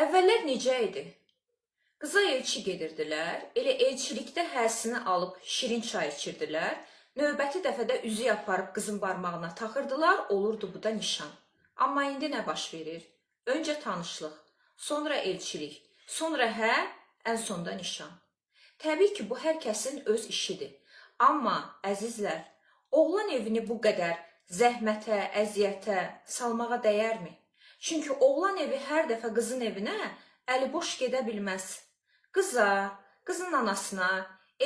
Əvvəllər necə idi? Qıza elçi gedirdilər, elə elçilikdə həsini alıb şirin çay içirdilər, növbəti dəfədə üzüyü aparıb qızın barmağına taxırdılar, olurdu bu da nişan. Amma indi nə baş verir? Öncə tanışlıq, sonra elçilik, sonra ən sonda nişan. Təbii ki, bu hər kəsin öz işidir. Amma, əzizlər, oğlan evini bu qədər zəhmətə, əziyyətə salmağa dəyərmi? Çünki oğlan evi hər dəfə qızın evinə əli boş gedə bilməz. Qıza, qızın anasına,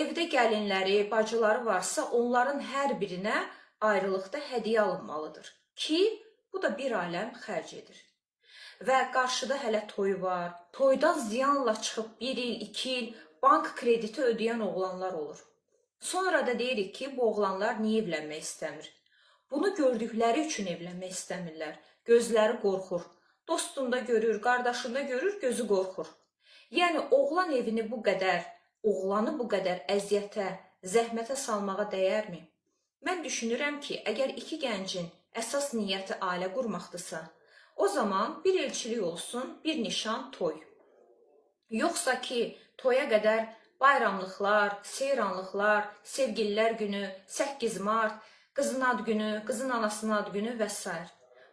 evdə gəlinləri, bacıları varsa onların hər birinə ayrılıqda hədiyyə alınmalıdır ki, bu da bir aləm xərc edir. Və qarşıda hələ toy var. Toydan ziyanla çıxıb 1 il, 2 il bank krediti ödəyən oğlanlar olur. Sonra da deyirik ki, bu oğlanlar niyə evlənmək istəmir? Bunu gördükləri üçün evlənmək istəmirlər. Gözləri qorxur. Dostunda görür, qardaşında görür, gözü qorxur. Yəni, oğlan evini oğlanı bu qədər əziyyətə, zəhmətə salmağa dəyərmi? Mən düşünürəm ki, əgər iki gəncin əsas niyyəti ailə qurmaqdırsa, o zaman bir elçilik olsun, bir nişan, toy. Yoxsa ki, toya qədər bayramlıqlar, seyranlıqlar, sevgililər günü, 8 mart, qızın ad günü, qızın anasının ad günü və s.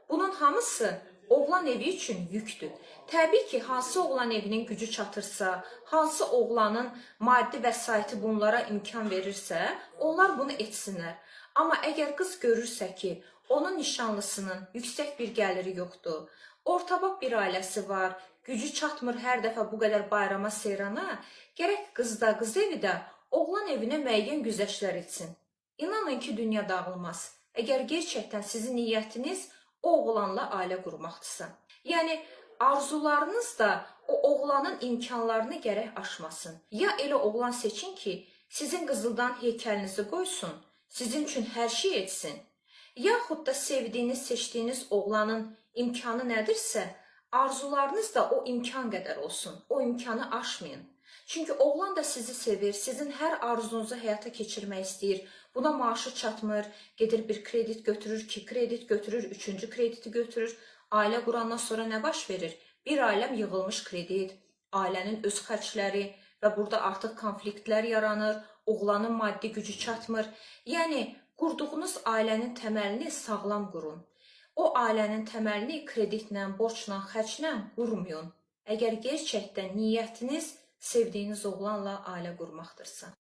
Bunun hamısı oğlan evi üçün yükdür. Təbii ki, hansı oğlan evinin gücü çatırsa, hansı oğlanın maddi vəsaiti bunlara imkan verirsə, onlar bunu etsinlər. Amma əgər qız görürsə ki, onun nişanlısının yüksək bir gəliri yoxdur, ortabab bir ailəsi var, gücü çatmır hər dəfə bu qədər bayrama, seyrana, gərək qız da, qız evi də oğlan evinə müəyyən güzəştlər etsin. İnanın ki, dünya dağılmaz. Əgər gerçəkdən sizin niyyətiniz o oğlanla ailə qurmaqdırsa. Yəni, arzularınız da o oğlanın imkanlarını gərək aşmasın. Ya elə oğlan seçin ki, sizin qızıldan heykəlinizi qoysun, sizin üçün hər şey etsin. Yaxud da sevdiyiniz, seçdiyiniz oğlanın imkanı nədirsə, arzularınız da o imkan qədər olsun. O imkanı aşmayın. Çünki oğlan da sizi sevir, sizin hər arzunuzu həyata keçirmək istəyir. Buna maaşı çatmır, gedir bir kredit götürür, 2 kredit götürür, 3-cü krediti götürür. Ailə qurandan sonra nə baş verir? Bir aləm yığılmış kredit, ailənin öz xərcləri və burada artıq konfliktlər yaranır, oğlanın maddi gücü çatmır. Yəni, qurduğunuz ailənin təməlini sağlam qurun. O ailənin təməlini kreditlə, borcla, xərclə qurmayın. Əgər gerçəkdən niyyətiniz sevdiyiniz oğlanla ailə qurmaqdırsa.